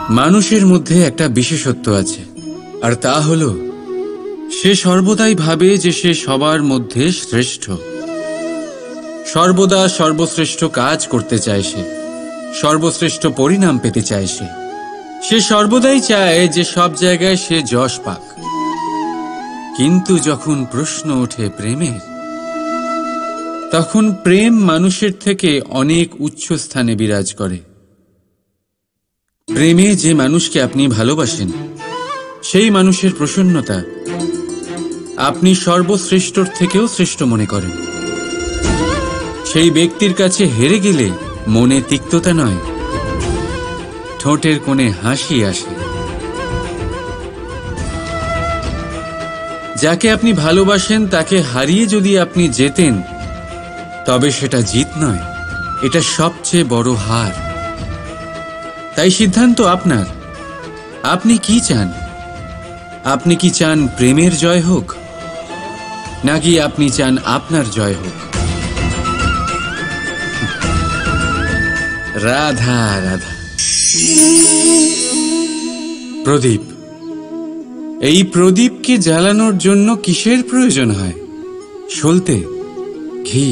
মানুষের মধ্যে একটা বিশেষত্ব আছে, আর তা হলো সে সর্বদাই ভাবে যে সে সবার মধ্যে শ্রেষ্ঠ। সর্বদা সর্বশ্রেষ্ঠ কাজ করতে চায়, সে সর্বশ্রেষ্ঠ পরিণাম পেতে চায়, সে সর্বদাই চায় যে সব জায়গায় সে যশ পাক। কিন্তু যখন প্রশ্ন ওঠে প্রেমের, তখন প্রেম মানুষের থেকে অনেক উচ্চ স্থানে বিরাজ করে। প্রেমে যে মানুষকে আপনি ভালোবাসেন, সেই মানুষের প্রসন্নতা আপনি সর্বশ্রেষ্ঠর থেকেও শ্রেষ্ঠ মনে করেন। সেই ব্যক্তির কাছে হেরে গেলে মনে তিক্ততা নয়, ঠোঁটের কোণে হাসি আসে। যাকে আপনি ভালোবাসেন তাকে হারিয়ে যদি আপনি জেতেন, তবে সেটা জিত নয়, এটা সবচেয়ে বড় হার। তাই সিদ্ধান্ত আপনার। আপনি কি চান? আপনি কি চান প্রেমের জয় হোক, নাকি আপনি চান আপনার জয় হোক? রাধা রাধা। প্রদীপ, এই প্রদীপকে জ্বালানোর জন্য কিসের প্রয়োজন হয়? সলতে, ঘি,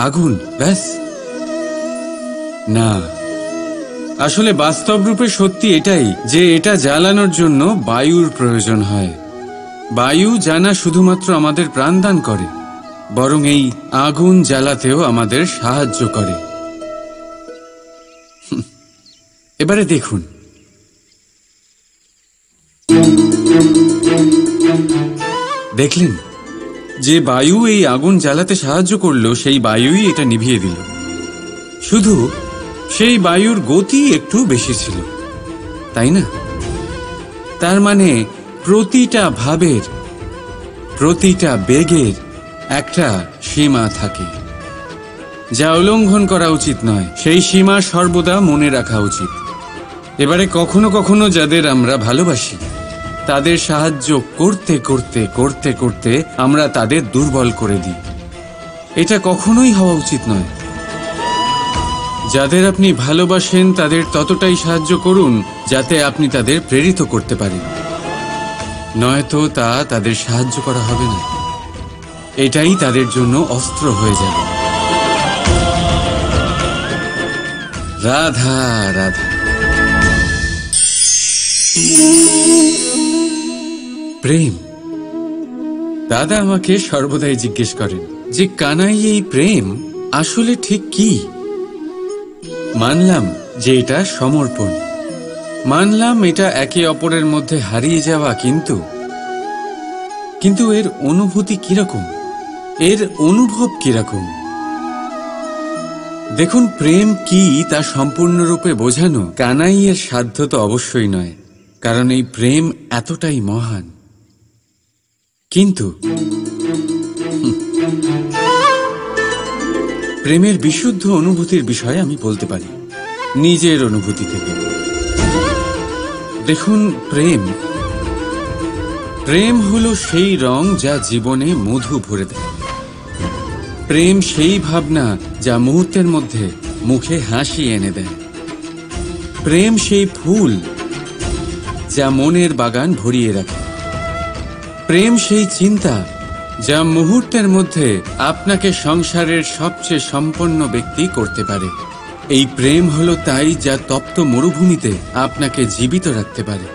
আগুন, ব্যাস? না, আসলে বাস্তব রূপে সত্যি এটাই যে এটা জ্বালানোর জন্য বায়ুর প্রয়োজন হয়। বায়ু জানা শুধুমাত্র আমাদের প্রাণদান করে, বরং এই আগুন জ্বালাতেও আমাদের সাহায্য করে। এবারে দেখুন, দেখলেন যে বায়ু এই আগুন জ্বালাতে সাহায্য করলো, সেই বায়ুই এটা নিভিয়ে দিল। শুধু সেই বায়ুর গতি একটু বেশি ছিল, তাই না? তার মানে প্রতিটা ভাবের, প্রতিটা বেগের একটা সীমা থাকে, যা উল্লঙ্ঘন করা উচিত নয়। সেই সীমা সর্বদা মনে রাখা উচিত। এবারে কখনো কখনো যাদের আমরা ভালোবাসি, তাদের সাহায্য করতে করতে করতে করতে আমরা তাদের দুর্বল করে দিই। এটা কখনোই হওয়া উচিত নয়। যাদের আপনি ভালোবাসেন তাদের ততটাই সাহায্য করুন যাতে আপনি তাদের প্রেরিত করতে পারেন, নয়তো তা তাদের সাহায্য করা হবে না। এটাই তাদের জন্য অস্ত্র হয়ে যাবে। রাধা রাধা। প্রেম। দাদা আমাকে সর্বদাই জিজ্ঞেস করেন যে কানাই, এই প্রেম আসলে ঠিক কি? মানলাম যে এটা সমর্পণ, মানলাম এটা একে অপরের মধ্যে হারিয়ে যাওয়া, কিন্তু এর অনুভূতি কিরকম, এর অনুভব কিরকম? দেখুন, প্রেম কি তা সম্পূর্ণরূপে বোঝানো কানাইয়ের সাধ্য তো অবশ্যই নয়, কারণ এই প্রেম এতটাই মহান। কিন্তু প্রেমের বিশুদ্ধ অনুভূতির বিষয়ে আমি বলতে পারি নিজের অনুভূতি থেকে। দেখুন, প্রেম হলো সেই রং যা জীবনে মধু ভরে দেয়। প্রেম সেই ভাবনা যা মুহূর্তের মধ্যে মুখে হাসি এনে দেয়। প্রেম সেই ফুল যা মনের বাগান ভরিয়ে রাখে। প্রেম সেই চিন্তা যা মুহূর্তের মধ্যে আপনাকে সংসারের সবচেয়ে সম্পন্ন ব্যক্তি করতে পারে। এই প্রেম হলো তাই যা তপ্ত মরুভূমিতে আপনাকে জীবিত রাখতে পারে।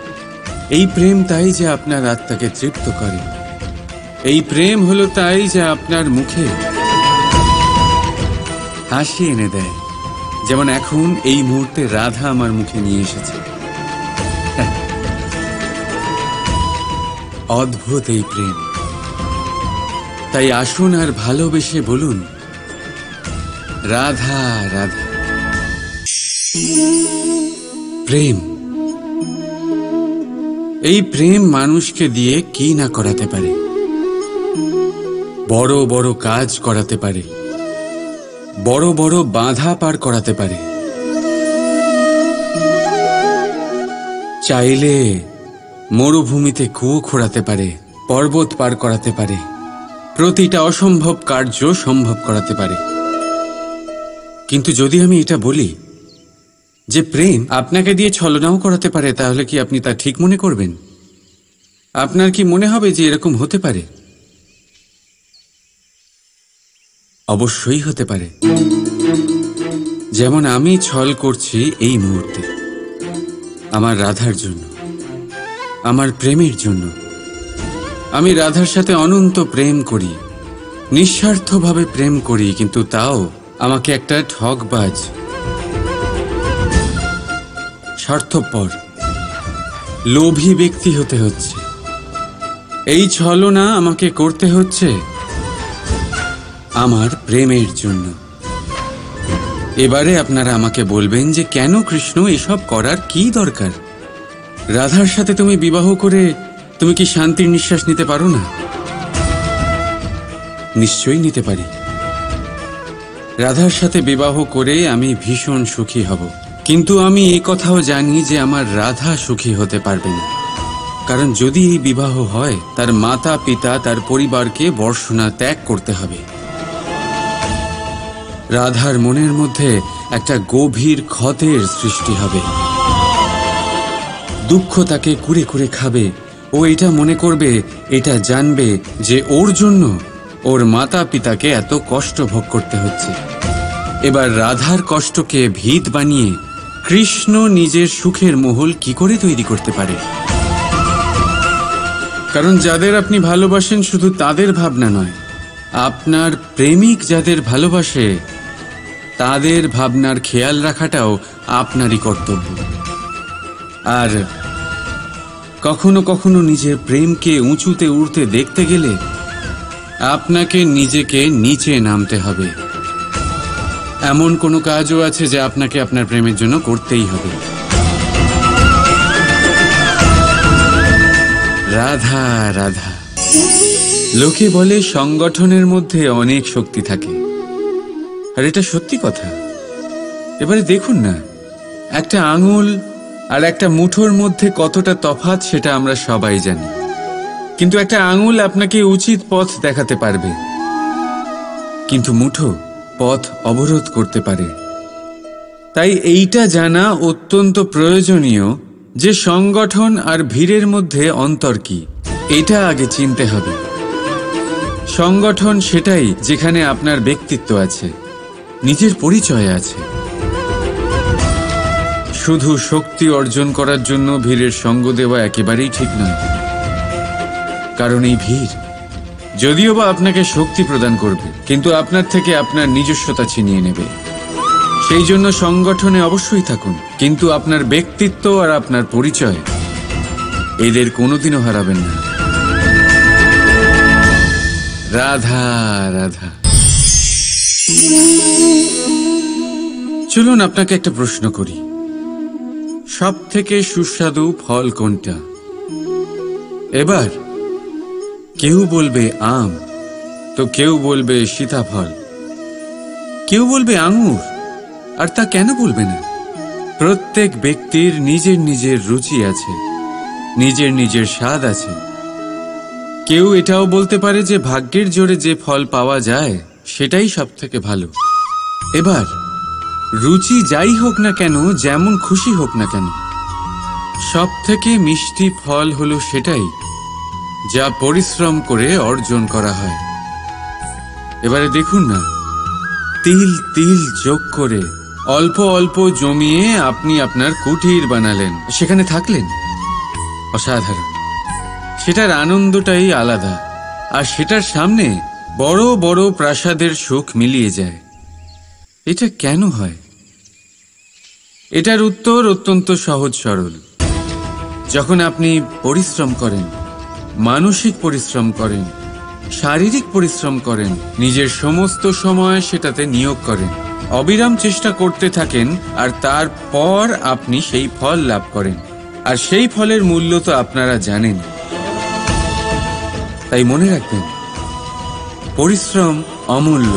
এই প্রেম তাই যা আপনার আত্মাকে তৃপ্ত করে। এই প্রেম হলো তাই যা আপনার মুখে হাসি এনে দেয়, যেমন এখন এই মুহূর্তে রাধা আমার মুখে নিয়ে এসেছে। অদ্ভুত এই প্রেম। তাই আসুন আর ভালোবেসে বলুন, রাধা রাধা। প্রেম, এই প্রেম মানুষকে দিয়ে কি না করাতে পারে। বড় বড় কাজ করাতে পারে, বড় বড় বাধা পার করাতে পারে। চাইলে মরুভূমিতে কুয়ো খোঁড়াতে পারে, পর্বত পার করাতে পারে, প্রতিটা অসম্ভব কার্য সম্ভব করাতে পারে। কিন্তু যদি আমি এটা বলি যে প্রেম আপনাকে দিয়ে ছলনাও করাতে পারে, তাহলে কি আপনি তা ঠিক মনে করবেন? আপনার কি মনে হবে যে এরকম হতে পারে? অবশ্যই হতে পারে। যেমন আমি ছল করছি এই মুহূর্তে আমার রাধার জন্য, আমার প্রেমের জন্য। আমি রাধার সাথে অনন্ত প্রেম করি, নিঃস্বার্থভাবে প্রেম করি, কিন্তু তাও আমাকে একটা ঠকবাজ, স্বার্থপর, লোভী ব্যক্তি হতে হচ্ছে। এই ছলনা আমাকে করতে হচ্ছে আমার প্রেমের জন্য। এবারে আপনারা আমাকে বলবেন যে কেন কৃষ্ণ এসব করার কি দরকার? রাধার সাথে তুমি বিবাহ করে তুমি কি শান্তির নিঃশ্বাস নিতে পারো না? নিশ্চয়ই নিতে পারি। রাধার সাথে বিবাহ করে আমি ভীষণ সুখী হব, কিন্তু আমি এই কথাও জানি যে আমার রাধা সুখী হতে পারবে না। কারণ যদি এই বিবাহ হয়, তার মাতা পিতা, তার পরিবারকে বর্ষণা ত্যাগ করতে হবে। রাধার মনের মধ্যে একটা গভীর ক্ষতের সৃষ্টি হবে। দুঃখ তাকে কুরে কুরে খাবে। ও এটা মনে করবে, এটা জানবে যে ওর জন্য ওর মাতা পিতাকে এত কষ্ট ভোগ করতে হচ্ছে। এবার রাধার কষ্টকে ভিত বানিয়ে কৃষ্ণ নিজের সুখের মহল কি করে তৈরি করতে পারে? কারণ যাদের আপনি ভালোবাসেন শুধু তাদের ভাবনা নয়, আপনার প্রেমিক যাদের ভালোবাসে তাদের ভাবনার খেয়াল রাখাটাও আপনারই কর্তব্য। আর কখনো কখনো নিজের প্রেমকে উঁচুতে উঠতে দেখতে গেলে আপনাকে নিজেকে নিচে নামতে হবে। এমন কোনো কাজও আছে যা আপনাকে আপনার প্রেমের জন্য করতেই হবে। রাধা রাধা। লোকে বলে সংগঠনের মধ্যে অনেক শক্তি থাকে, আর এটা সত্যি কথা। এবারে দেখুন না, একটা আঙুল আর একটা মুঠোর মধ্যে কতটা তফাৎ সেটা আমরা সবাই জানি। কিন্তু একটা আঙুল আপনাকে উচিত পথ দেখাতে পারবে, কিন্তু মুঠো পথ অবরোধ করতে পারে। তাই এইটা জানা অত্যন্ত প্রয়োজনীয় যে সংগঠন আর ভিড়ের মধ্যে অন্তর কি, এটা আগে চিনতে হবে। সংগঠন সেটাই যেখানে আপনার ব্যক্তিত্ব আছে, নিজের পরিচয় আছে। শুধু শক্তি অর্জন করার জন্য ভিড়ের সঙ্গ দেওয়া একেবারেই ঠিক নয়। কারণ এই ভিড় যদিও বা আপনাকে শক্তি প্রদান করবে, কিন্তু আপনার থেকে আপনার নিজস্বতা ছিনিয়ে নেবে। সেই জন্য সংগঠনে অবশ্যই থাকুন, কিন্তু আপনার ব্যক্তিত্ব আর আপনার পরিচয় এদের কোনোদিনও হারাবেন না। রাধা রাধা। চলুন আপনাকে একটা প্রশ্ন করি, সব থেকে সুস্বাদু ফল কোনটা? এবার কেউ বলবে আম, তো কেউ বলবে সীতাফল, কেউ বলবে আঙুর। আর তা কেন বলবে না? প্রত্যেক ব্যক্তির নিজের নিজের রুচি আছে, নিজের নিজের স্বাদ আছে। কেউ এটাও বলতে পারে যে ভাগ্যের জোরে যে ফল পাওয়া যায় সেটাই সব থেকে ভালো। এবার রুচি যাই হোক না কেন, যেমন খুশি হোক না কেন, সব থেকে মিষ্টি ফল হলো সেটাই যা পরিশ্রম করে অর্জন করা হয়। এবারে দেখুন না, তিল তিল যোগ করে অল্প অল্প জমিয়ে আপনি আপনার কুটির বানালেন, সেখানে থাকলেন, অসাধারণ। সেটার আনন্দটাই আলাদা, আর সেটার সামনে বড় বড় প্রাসাদের সুখ মিলিয়ে যায়। এটা কেন হয়? এটার উত্তর অত্যন্ত সহজ সরল। যখন আপনি পরিশ্রম করেন, মানসিক পরিশ্রম করেন, শারীরিক পরিশ্রম করেন, নিজের সমস্ত সময় সেটাতে নিয়োগ করেন, অবিরাম চেষ্টা করতে থাকেন, আর তারপর আপনি সেই ফল লাভ করেন। আর সেই ফলের মূল্য তো আপনারা জানেন। তাই মনে রাখবেন, পরিশ্রম অমূল্য,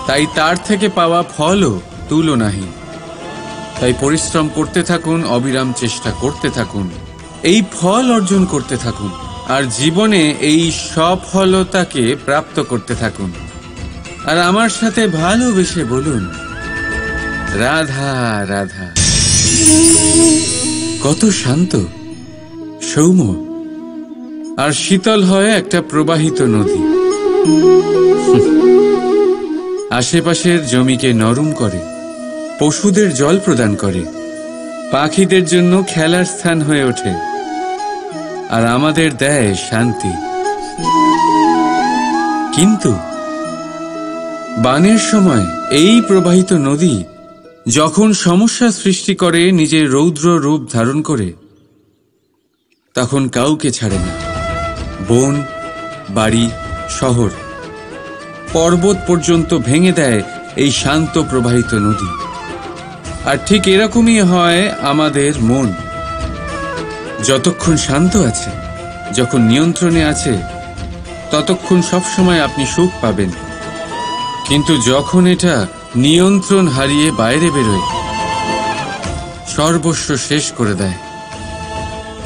তাই তার থেকে পাওয়া ফলও তুলনাহীন। তাই পরিশ্রম করতে থাকুন, অবিরাম চেষ্টা করতে থাকুন, এই ফল অর্জন করতে থাকুন, আর জীবনে এই সফলতাকে প্রাপ্ত করতে থাকুন। আর আমার সাথে ভালোবেসে বলুন, রাধা রাধা। কত শান্ত, সৌম্য আর শীতল হয় একটা প্রবাহিত নদী। আশেপাশের জমিকে নরম করে, পশুদের জল প্রদান করে, পাখিদের জন্য খেলার স্থান হয়ে ওঠে, আর আমাদের দেয় শান্তি। কিন্তু বানের সময় এই প্রবাহিত নদী যখন সমস্যা সৃষ্টি করে, নিজের রৌদ্র রূপ ধারণ করে, তখন কাউকে ছাড়ে না। বন, বাড়ি, শহর, পর্বত পর্যন্ত ভেঙে দেয় এই শান্ত প্রবাহিত নদী। আর ঠিক এরকমই হয় আমাদের মন। যতক্ষণ শান্ত আছে, যখন নিয়ন্ত্রণে আছে, ততক্ষণ সবসময় আপনি সুখ পাবেন। কিন্তু যখন এটা নিয়ন্ত্রণ হারিয়ে বাইরে বেরোয়, সর্বস্ব শেষ করে দেয়।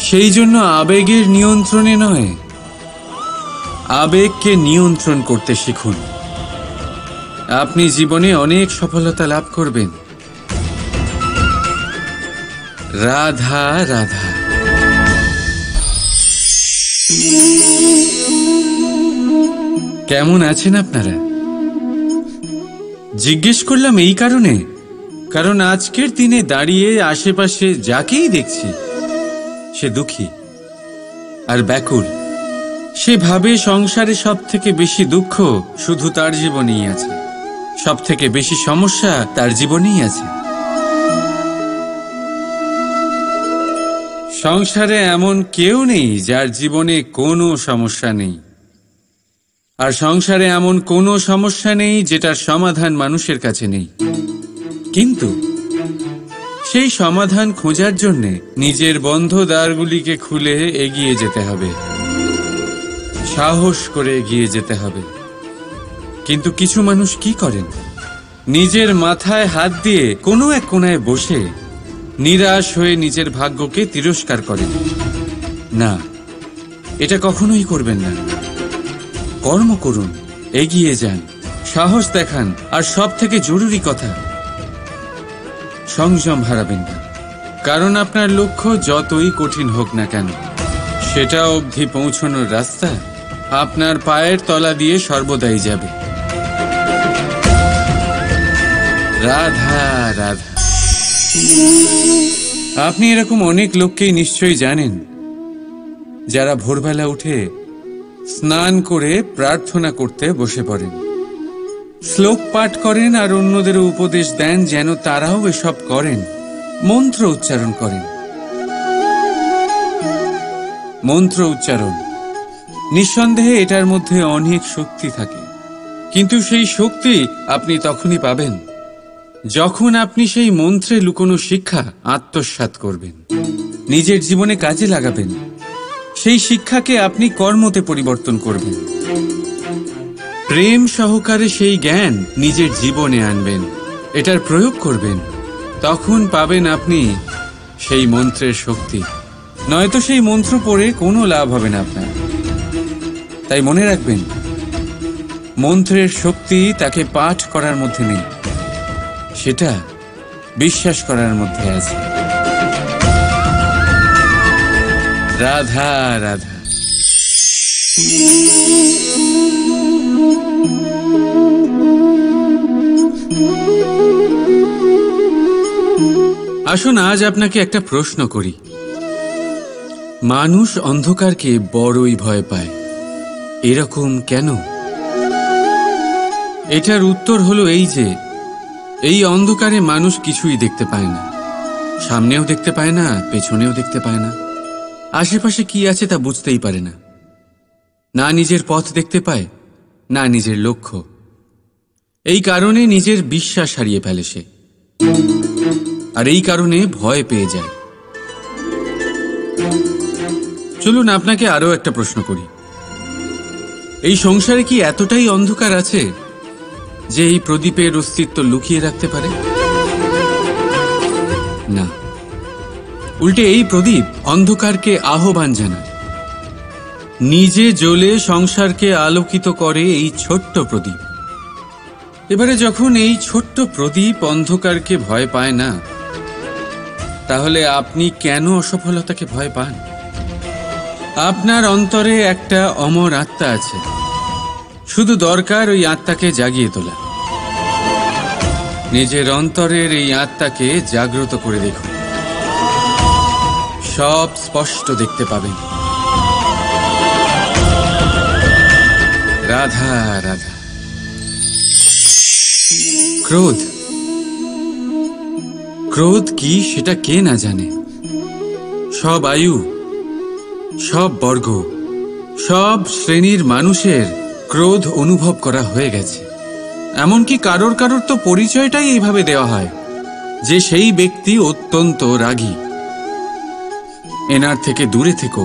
সেই জন্য আবেগের নিয়ন্ত্রণে নয়, আবেগকে নিয়ন্ত্রণ করতে শিখুন। আপনি জীবনে অনেক সফলতা লাভ করবেন। রাধা রাধা। কেমন আছেন আপনারা? জিজ্ঞেস করলাম এই কারণে, কারণ আজকের দিনে দাঁড়িয়ে আশেপাশে যাকেই দেখছি সে দুঃখী আর ব্যাকুল। সে ভাবে সংসারে সব থেকে বেশি দুঃখ শুধু তার জীবনেই আছে, সব থেকে বেশি সমস্যা তার জীবনেই আছে। সংসারে এমন কেউ নেই যার জীবনে কোনো সমস্যা নেই, আর সংসারে এমন কোনো সমস্যা নেই যেটার সমাধান মানুষের কাছে নেই। কিন্তু সেই সমাধান খোঁজার জন্য নিজের বন্ধ দ্বারগুলিকে খুলে এগিয়ে যেতে হবে, সাহস করে এগিয়ে যেতে হবে। কিন্তু কিছু মানুষ কি করেন? নিজের মাথায় হাত দিয়ে কোনো এক কোণায় বসে নিরাশ হয়ে নিজের ভাগ্যকে তিরস্কার করেন। না, এটা কখনোই করবেন না। কর্ম করুন, এগিয়ে যান, সাহস দেখান, আর সব থেকে জরুরি কথা, সংযম হারাবেন না। কারণ আপনার লক্ষ্য যতই কঠিন হোক না কেন, সেটা অবধি পৌঁছানোর রাস্তা আপনার পায়ের তলা দিয়ে সর্বদাই যাবে। রাধা রাধা। আপনি এরকম অনেক লোককেই নিশ্চয়ই জানেন যারা ভোরবেলা উঠে স্নান করে প্রার্থনা করতে বসে পড়েন, শ্লোক পাঠ করেন আর অন্যদের উপদেশ দেন যেন তারাও এসব করেন, মন্ত্র উচ্চারণ করেন। মন্ত্র উচ্চারণ, নিঃসন্দেহে এটার মধ্যে অনেক শক্তি থাকে। কিন্তু সেই শক্তি আপনি তখনই পাবেন যখন আপনি সেই মন্ত্রে লুকোনো শিক্ষা আত্মসাৎ করবেন, নিজের জীবনে কাজে লাগাবেন। সেই শিক্ষাকে আপনি কর্মতে পরিবর্তন করবেন, প্রেম সহকারে সেই জ্ঞান নিজের জীবনে আনবেন, এটার প্রয়োগ করবেন। তখন পাবেন আপনি সেই মন্ত্রের শক্তি। নয়তো সেই মন্ত্র পড়ে কোনো লাভ হবে না আপনার। তাই মনে রাখবেন, মন্ত্রের শক্তি তাকে পাঠ করার মধ্যে নেই, সেটা বিশ্বাস করার মধ্যে আছে। রাধা রাধা। আসুন আজ আপনাকে একটা প্রশ্ন করি। মানুষ অন্ধকারকে বড়ই ভয় পায়, এরকম কেন? এটার উত্তর হলো এই যে এই অন্ধকারে মানুষ কিছুই দেখতে পায় না, সামনেও দেখতে পায় না, পেছনেও দেখতে পায় না, আশেপাশে কি আছে তা বুঝতেই পারে না। না নিজের পথ দেখতে পায়, না নিজের লক্ষ্য। এই কারণে নিজের বিশ্বাস হারিয়ে ফেলে সে, আর এই কারণে ভয় পেয়ে যায়। চলুন আপনাকে আরো একটা প্রশ্ন করি। এই সংসারে কি এতটাই অন্ধকার আছে যে এই প্রদীপের অস্তিত্ব লুকিয়ে রাখতে পারে? না, উল্টে এই প্রদীপ অন্ধকারকে আহ্বান জানায়। নিজে জ্বলে সংসারকে আলোকিত করে এই ছোট্ট প্রদীপ। এবারে যখন এই ছোট্ট প্রদীপ অন্ধকারকে ভয় পায় না, তাহলে আপনি কেন অসফলতাকে ভয় পান? আপনার অন্তরে একটা অমর আত্মা আছে, শুধু দরকার ওই আত্মাকে জাগিয়ে তোলা। নিজের অন্তরের এই আত্মাকে জাগ্রত করে দেখুন, সব স্পষ্ট দেখতে পাবেন। রাধা রাধা। ক্রোধ, ক্রোধ কি সেটা কে না জানে? সব আয়ু, সব বর্গ, সব শ্রেণীর মানুষের ক্রোধ অনুভব করা হয়ে গেছে। এমনকি কারোর কারোর তো পরিচয়টাই এইভাবে দেওয়া হয় যে সেই ব্যক্তি অত্যন্ত রাগী, এনার থেকে দূরে থেকো।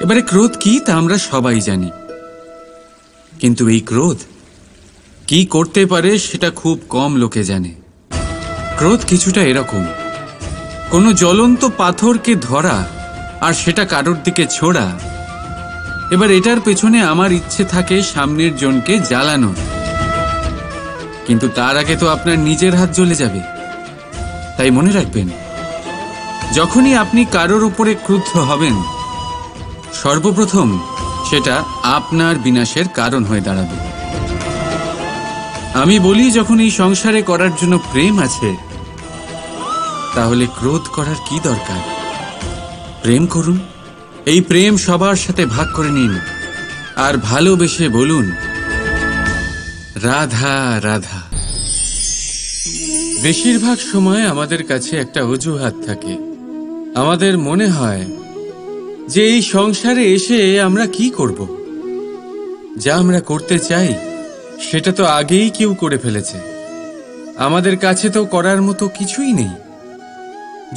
এবারে ক্রোধ কি তা আমরা সবাই জানি, কিন্তু এই ক্রোধ কি করতে পারে সেটা খুব কম লোকে জানে। ক্রোধ কিছুটা এরকম, কোনো জ্বলন্ত পাথরকে ধরা আর সেটা কারোর দিকে ছোড়া। এবার এটার পেছনে আমার ইচ্ছে থাকে সামনের জনকে জ্বালানো, কিন্তু তার আগে তো আপনার নিজের হাত জ্বলে যাবে। তাই মনে রাখবেন, যখনই আপনি কারোর উপরে ক্রুদ্ধ হবেন, সর্বপ্রথম সেটা আপনার বিনাশের কারণ হয়ে দাঁড়াবে। আমি বলি, যখন এই সংসারে করার জন্য প্রেম আছে, তাহলে ক্রোধ করার কি দরকার? প্রেম করুন, এই প্রেম সবার সাথে ভাগ করে নিন আর ভালোবেসে বলুন রাধা রাধা। বেশিরভাগ সময় আমাদের কাছে একটা অজুহাত থাকে। আমাদের মনে হয় যে এই সংসারে এসে আমরা কি করব? যা আমরা করতে চাই সেটা তো আগেই কেউ করে ফেলেছে, আমাদের কাছে তো করার মতো কিছুই নেই।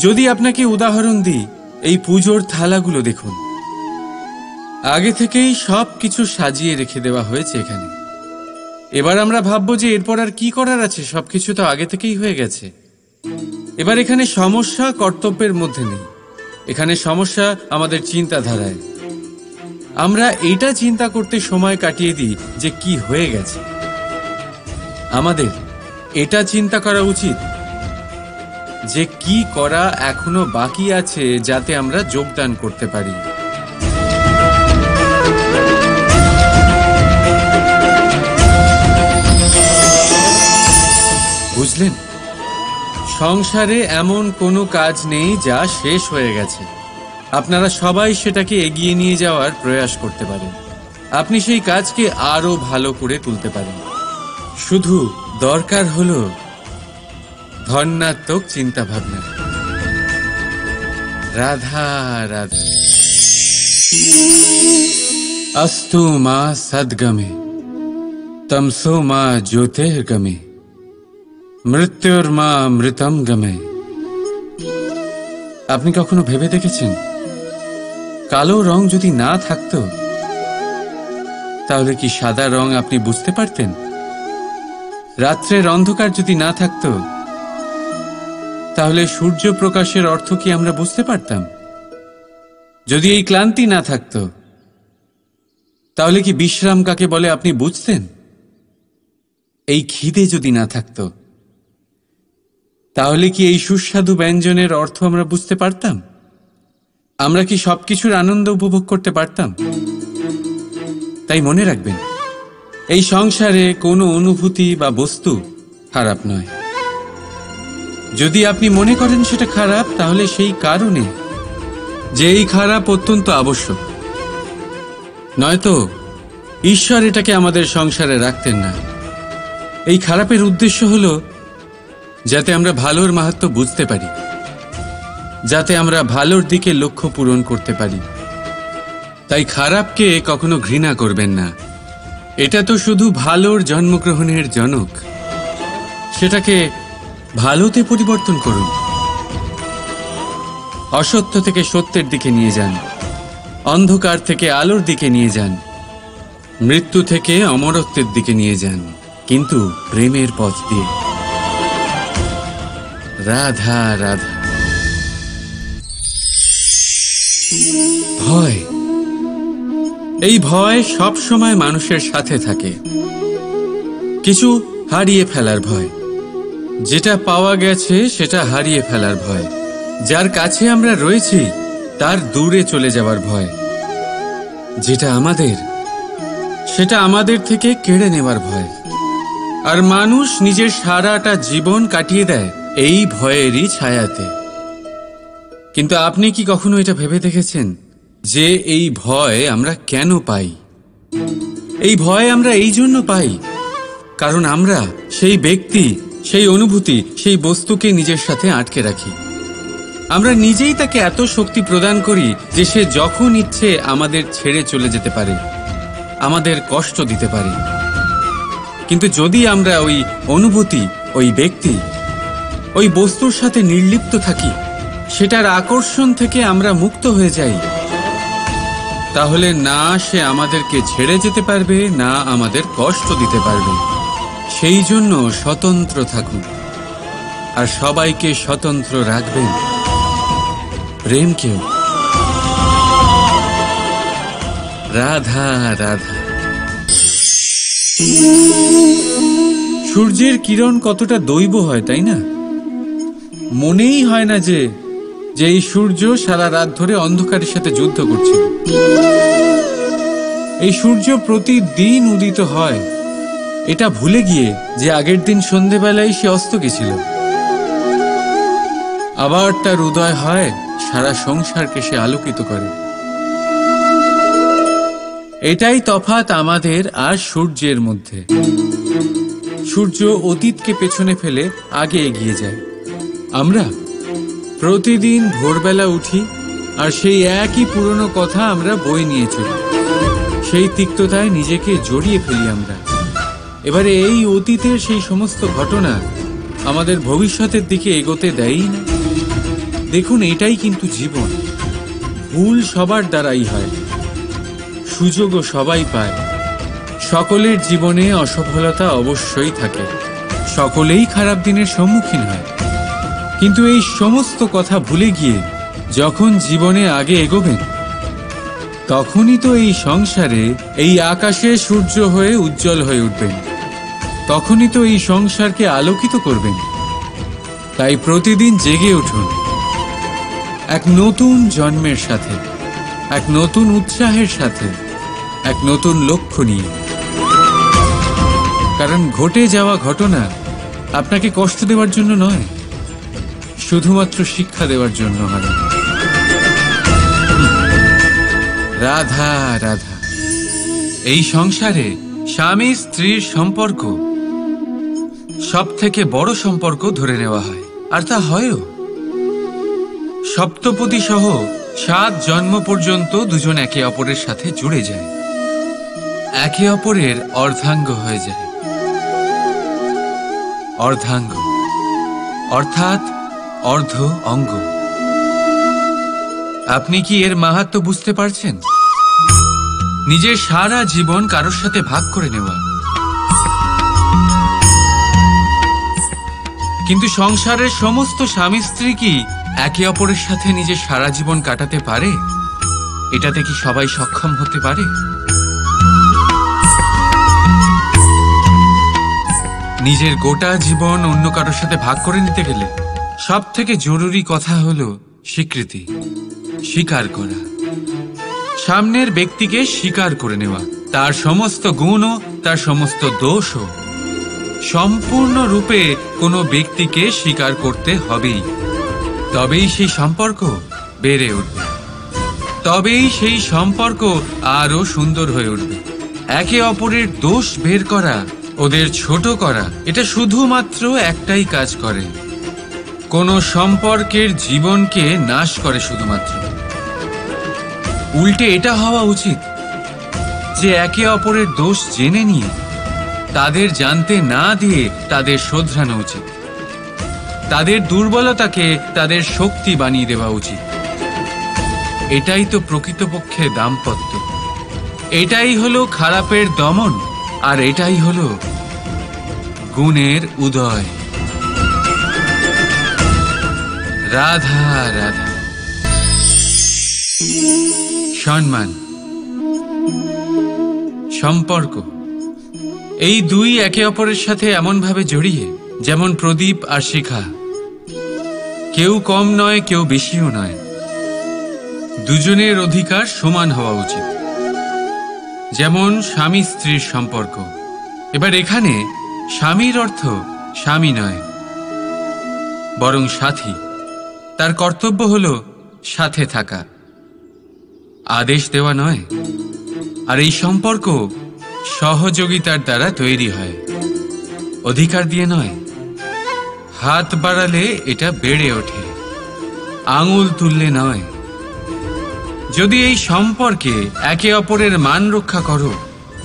যদি আপনাকে উদাহরণ দিই, এই পুজোর থালাগুলো দেখুন, আগে থেকেই সব কিছু সাজিয়ে রেখে দেওয়া হয়েছে এখানে। এবার আমরা ভাববো যে এরপর আর কি করার আছে, সবকিছু তো আগে থেকেই হয়ে গেছে। এবার এখানে সমস্যা কর্তব্যের মধ্যে নেই, এখানে সমস্যা আমাদের চিন্তাধারায়। আমরা এইটা চিন্তা করতে সময় কাটিয়ে দিই যে কি হয়ে গেছে। আমাদের এটা চিন্তা করা উচিত যে কি করা এখনো বাকি আছে, যাতে আমরা যোগদান করতে পারি। বুঝলেন, সংসারে এমন কোনো কাজ নেই যা শেষ হয়ে গেছে। আপনারা সবাই সেটাকে এগিয়ে নিয়ে যাওয়ার প্রয়াস করতে পারেন। আপনি সেই কাজকে আরো ভালো করে তুলতে পারেন। শুধু দরকার হলো ধন্যাত্মক চিন্তা ভাবনা। রাধা রাধা। अस्तु मा सद्गमे तमसो मा ज्योतिर्गमे মৃত্যুর্মা মৃতম গমে। আপনি কখনো ভেবে দেখেছেন, কালো রং যদি না থাকতো তাহলে কি সাদা রং আপনি বুঝতে পারতেন? রাত্রের অন্ধকার যদি না থাকতো তাহলে সূর্য প্রকাশের অর্থ কি আমরা বুঝতে পারতাম? যদি এই ক্লান্তি না থাকতো তাহলে কি বিশ্রাম কাকে বলে আপনি বুঝতেন? এই খিদে যদি না থাকতো তাহলে কি এই সুস্বাদু ব্যঞ্জনের অর্থ আমরা বুঝতে পারতাম? আমরা কি সবকিছুর আনন্দ উপভোগ করতে পারতাম? তাই মনে রাখবেন, এই সংসারে কোনো অনুভূতি বা বস্তু খারাপ নয়। যদি আপনি মনে করেন সেটা খারাপ, তাহলে সেই কারণে যে এই খারাপ অত্যন্ত আবশ্যক, নয়তো ঈশ্বর এটাকে আমাদের সংসারে রাখতেন না। এই খারাপের উদ্দেশ্য হলো যাতে আমরা ভালোর মাহাত্ম্য বুঝতে পারি, যাতে আমরা ভালোর দিকে লক্ষ্য পূরণ করতে পারি। তাই খারাপকে কখনো ঘৃণা করবেন না। এটা তো শুধু ভালোর জন্মগ্রহণের জনক, সেটাকে ভালোতে পরিবর্তন করুন। অসত্য থেকে সত্যের দিকে নিয়ে যান, অন্ধকার থেকে আলোর দিকে নিয়ে যান, মৃত্যু থেকে অমরত্বের দিকে নিয়ে যান, কিন্তু প্রেমের পথ দিয়ে। রাধা রাধা। ভয়, এই ভয় সব সময় মানুষের সাথে থাকে। কিছু হারিয়ে ফেলার ভয়, যেটা পাওয়া গেছে সেটা হারিয়ে ফেলার ভয়, যার কাছে আমরা রয়েছি তার দূরে চলে যাওয়ার ভয়, যেটা আমাদের সেটা আমাদের থেকে কেড়ে নেওয়ার ভয়। আর মানুষ নিজের সারাটা জীবন কাটিয়ে দেয় এই ভয়েরই ছায়াতে। কিন্তু আপনি কি কখনো এটা ভেবে দেখেছেন যে এই ভয় আমরা কেন পাই? এই ভয় আমরা এই জন্য পাই কারণ আমরা সেই ব্যক্তি, সেই অনুভূতি, সেই বস্তুকে নিজের সাথে আটকে রাখি। আমরা নিজেই তাকে এত শক্তি প্রদান করি যে সে যখন ইচ্ছে আমাদের ছেড়ে চলে যেতে পারে, আমাদের কষ্ট দিতে পারে। কিন্তু যদি আমরা ওই অনুভূতি, ওই ব্যক্তি, ওই বস্তুর সাথে নির্লিপ্ত থাকি, সেটার আকর্ষণ থেকে আমরা মুক্ত হয়ে যাই, তাহলে না সে আমাদেরকে ছেড়ে যেতে পারবে, না আমাদের কষ্ট দিতে পারবে। সেই জন্য স্বতন্ত্র থাকুন, আর সবাইকে স্বতন্ত্র রাখবেন, প্রেমকেও। রাধা রাধা। সূর্যের কিরণ কতটা দৈব হয়, তাই না? মনেই হয় না যে এই সূর্য সারা রাত ধরে অন্ধকারের সাথে যুদ্ধ করছিল। এই সূর্য প্রতিদিন উদিত হয়, এটা ভুলে গিয়ে যে আগের দিন সন্ধেবেলায় সে অস্ত গেছিল। আবার তার উদয় হয়, সারা সংসারকে সে আলোকিত করে। এটাই তফাৎ আমাদের আর সূর্যের মধ্যে। সূর্য অতীতকে পেছনে ফেলে আগে এগিয়ে যায়। আমরা প্রতিদিন ভোরবেলা উঠি আর সেই একই পুরনো কথা আমরা বয়ে নিয়ে চলি। সেই তিক্ততায় নিজেকে জড়িয়ে ফেলি আমরা। এবারে এই অতীতের সেই সমস্ত ঘটনা আমাদের ভবিষ্যতের দিকে এগোতে দেয়ই না। দেখুন, এটাই কিন্তু জীবন। ভুল সবার দ্বারাই হয়, সুযোগও সবাই পায়। সকলের জীবনে অসফলতা অবশ্যই থাকে, সকলেই খারাপ দিনের সম্মুখীন হয়। কিন্তু এই সমস্ত কথা ভুলে গিয়ে যখন জীবনে আগে এগোবেন, তখনই তো এই সংসারে, এই আকাশে সূর্য হয়ে উজ্জ্বল হয়ে উঠবেন। তখনই তো এই সংসারকে আলোকিত করবেন। তাই প্রতিদিন জেগে উঠুন, এক নতুন জন্মের সাথে, এক নতুন উৎসাহের সাথে, এক নতুন লক্ষ্য নিয়ে। কারণ ঘটে যাওয়া ঘটনা আপনাকে কষ্ট দেওয়ার জন্য নয়, শুধুমাত্র শিক্ষা দেওয়ার জন্য হয়। রাধা রাধা। এই সংসারে স্বামী স্ত্রীর সম্পর্ক সব থেকে বড় সম্পর্ক ধরে নেওয়া হয়, আর তা হয়ও। সপ্তপদী সহ 7 জন্ম পর্যন্ত দুজন একে অপরের সাথে জুড়ে যায়, একে অপরের অর্ধাঙ্গ হয়ে যায়। অর্ধাঙ্গ অর্থাৎ অর্ধ অঙ্গ। আপনি কি এর মাহাত্ম্য বুঝতে পারছেন? নিজের সারা জীবন কারোর সাথে ভাগ করে নেওয়া। কিন্তু সংসারের সমস্ত স্বামী স্ত্রী কি একে অপরের সাথে নিজের সারা জীবন কাটাতে পারে? এটাতে কি সবাই সক্ষম হতে পারে? নিজের গোটা জীবন অন্য কারোর সাথে ভাগ করে নিতে গেলে সব থেকে জরুরি কথা হলো স্বীকৃতি, স্বীকার করা। সামনের ব্যক্তিকে স্বীকার করে নেওয়া, তার সমস্ত গুণও, তার সমস্ত দোষও। সম্পূর্ণরূপে কোনো ব্যক্তিকে স্বীকার করতে হবেই, তবেই সেই সম্পর্ক বেড়ে উঠবে, তবেই সেই সম্পর্ক আরো সুন্দর হয়ে উঠবে। একে অপরের দোষ বের করা, ওদের ছোট করা, এটা শুধুমাত্র একটাই কাজ করে, কোনো সম্পর্কের জীবনকে নাশ করে শুধুমাত্র। উল্টে এটা হওয়া উচিত যে একে অপরের দোষ জেনে নিয়ে তাদের জানতে না দিয়ে তাদের শোধরানো উচিত। তাদের দুর্বলতাকে তাদের শক্তি বানিয়ে দেওয়া উচিত। এটাই তো প্রকৃতপক্ষে দাম্পত্য। এটাই হলো খারাপের দমন, আর এটাই হলো গুণের উদয়। রাধা রাধা। সম্মান, সম্পর্ক, এই দুই একে অপরের সাথে এমন ভাবে জড়িয়ে যেমন প্রদীপ আর শিখা, কেউ কম নয় কেউ বেশিও নয়, দুজনের অধিকার সমান হওয়া উচিত। যেমন স্বামী স্ত্রীর সম্পর্ক। এবার এখানে স্বামীর অর্থ স্বামী নয়, বরং সাথী। তার কর্তব্য হলো সাথে থাকা, আদেশ দেওয়া নয়। আর এই সম্পর্ক সহযোগিতার দ্বারা তৈরি হয়, অধিকার দিয়ে নয়। হাত বাড়ালে এটা বেড়ে ওঠে, আঙুল তুললে নয়। যদি এই সম্পর্কে একে অপরের মান রক্ষা করো,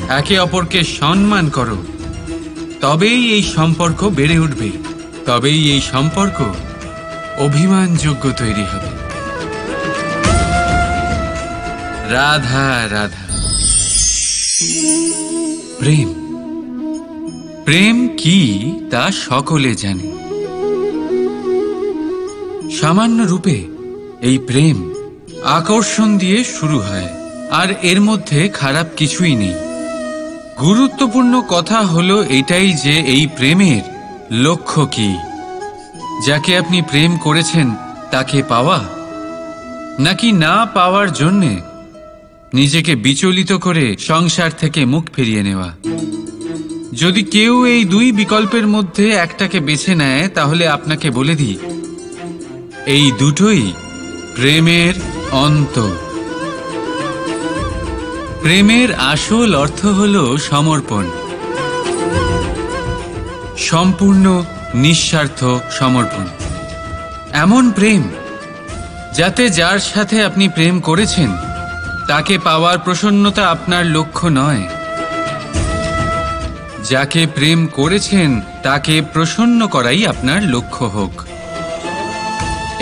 একে অপরকে সম্মান করো, তবেই এই সম্পর্ক বেড়ে উঠবে, তবেই এই সম্পর্ক অভিমানযোগ্য তৈরি হবে। রাধা রাধা। প্রেম, প্রেম কি তা সকলে জানে। সামান্য রূপে এই প্রেম আকর্ষণ দিয়ে শুরু হয়, আর এর মধ্যে খারাপ কিছুই নেই। গুরুত্বপূর্ণ কথা হলো এটাই যে এই প্রেমের লক্ষ্য কি। যাকে আপনি প্রেম করেছেন তাকে পাওয়া, নাকি না পাওয়ার জন্যে নিজেকে বিচলিত করে সংসার থেকে মুখ ফিরিয়ে নেওয়া। যদি কেউ এই দুই বিকল্পের মধ্যে একটাকে বেছে নেয়, তাহলে আপনাকে বলে দিই, এই দুটোই প্রেমের অন্ত। প্রেমের আসল অর্থ হলো সমর্পণ, সম্পূর্ণ নিঃস্বার্থ সমর্পণ। এমন প্রেম যাতে যার সাথে আপনি প্রেম করেছেন তাকে পাওয়ার প্রসন্নতা আপনার লক্ষ্য নয়, যাকে প্রেম করেছেন তাকে প্রসন্ন করাই আপনার লক্ষ্য হোক।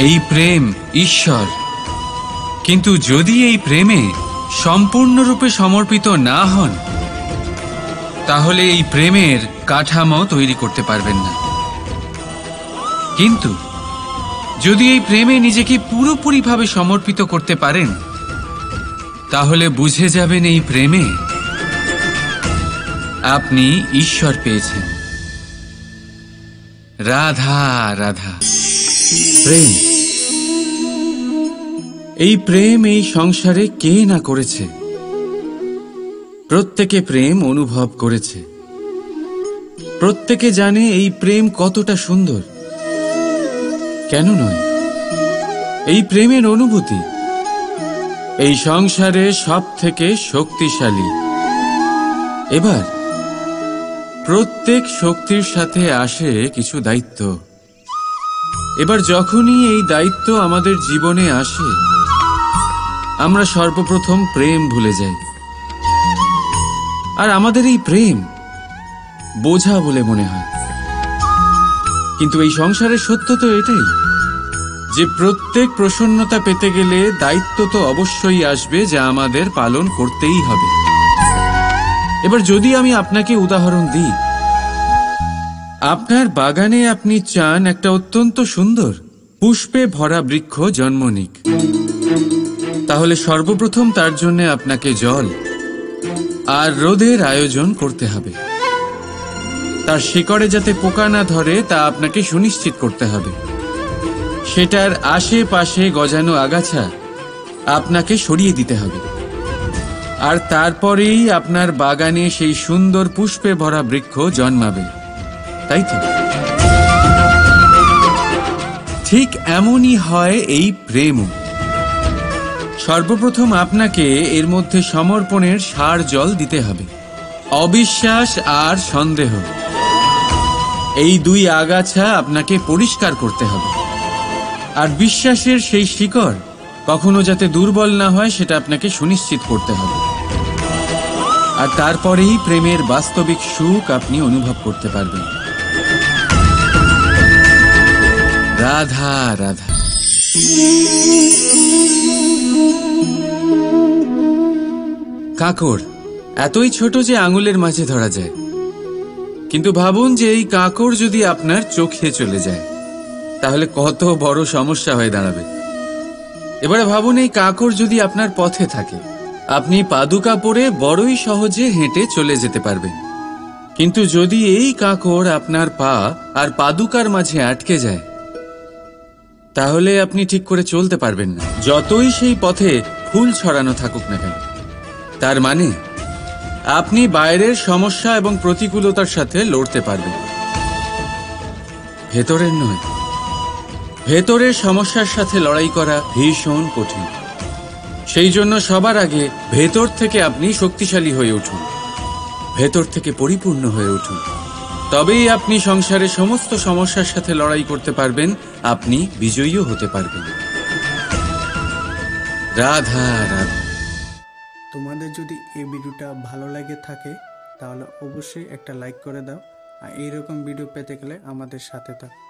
এই প্রেম ঈশ্বর। কিন্তু যদি এই প্রেমে সম্পূর্ণরূপে সমর্পিত না হন, তাহলে এই প্রেমের কাঠামো তৈরি করতে পারবেন না। কিন্তু যদি এই প্রেমে নিজেকে পুরোপুরিভাবে সমর্পিত করতে পারেন, তাহলে বুঝে যাবেন এই প্রেমে আপনি ঈশ্বর পেয়েছেন। রাধা রাধা। প্রেম, এই প্রেম এই সংসারে কে না করেছে। প্রত্যেকে প্রেম অনুভব করেছে, প্রত্যেকে জানে এই প্রেম কতটা সুন্দর। কেন নয়? এই প্রেমের অনুভূতি এই সংসারে সব থেকে শক্তিশালী। এবার প্রত্যেক শক্তির সাথে আসে কিছু দায়িত্ব। এবার যখনই এই দায়িত্ব আমাদের জীবনে আসে, আমরা সর্বপ্রথম প্রেম ভুলে যাই। আর আমাদের এই প্রেম বোঝা বলে মনে হয়। কিন্তু এই সংসারের সত্য তো এটাই যে প্রত্যেক প্রসন্নতা পেতে গেলে দায়িত্ব তো অবশ্যই আসবে, যা আমাদের পালন করতেই হবে। এবার যদি আমি আপনাকে উদাহরণ দিই, আপনার বাগানে আপনি চান একটা অত্যন্ত সুন্দর পুষ্পে ভরা বৃক্ষ জন্ম নিক, তাহলে সর্বপ্রথম তার জন্য আপনাকে জল আর রোদের আয়োজন করতে হবে। তার শিকড়ে যাতে পোকা না ধরে তা আপনাকে সুনিশ্চিত করতে হবে। সেটার আশেপাশে গজানো আগাছা আপনাকে সরিয়ে দিতে হবে। আর তারপরেই আপনার বাগানে সেই সুন্দর পুষ্পে ভরা বৃক্ষ জন্মাবে, তাই তো? ঠিক এমনই হয় এই প্রেমও। সর্বপ্রথম আপনাকে এর মধ্যে সমর্পণের সার জল দিতে হবে। অবিশ্বাস আর সন্দেহ, এই দুই আগাছা আপনাকে পরিষ্কার করতে হবে। আর বিশ্বাসের সেই শিকড় কখনো যাতে দুর্বল না হয় সেটা আপনাকে সুনিশ্চিত করতে হবে। আর তারপরেই প্রেমের বাস্তবিক সুখ আপনি অনুভব করতে পারবেন। রাধা রাধা। কাঁকড় এতই ছোট যে আঙুলের মাঝে ধরা যায়, কিন্তু ভাবুন যে এই কাঁকড় যদি আপনার চোখে চলে যায়, তাহলে কত বড় সমস্যা হয়ে দাঁড়াবে। এবারে ভাবুন এই কাঁকড় যদি আপনার পথে থাকে, আপনি পাদুকা পরে বড়ই সহজে হেঁটে চলে যেতে পারবেন। কিন্তু যদি এই কাঁকড় আপনার পা আর পাদুকার মাঝে আটকে যায়, তাহলে আপনি ঠিক করে চলতে পারবেন না, যতই সেই পথে ফুল ছড়ানো থাকুক না কেন। তার মানে আপনি বাইরের সমস্যা এবং প্রতিকূলতার সাথে লড়তে পারবেন, ভেতরের নয়। ভেতরের সমস্যার সাথে লড়াই করা ভীষণ কঠিন। সেই জন্য সবার আগে ভেতর থেকে আপনি শক্তিশালী হয়ে উঠুন, ভেতর থেকে পরিপূর্ণ হয়ে উঠুন। তবেই আপনি সংসারে সমস্ত সমস্যার সাথে লড়াই করতে পারবেন, আপনি বিজয়ীও হতে পারবেন। রাধা রাধা। তোমাদের যদি এই ভিডিওটা ভালো লাগে থাকে তাহলে অবশ্যই একটা লাইক করে দাও, আর এইরকম ভিডিও পেতে গেলে আমাদের সাথে থাকো।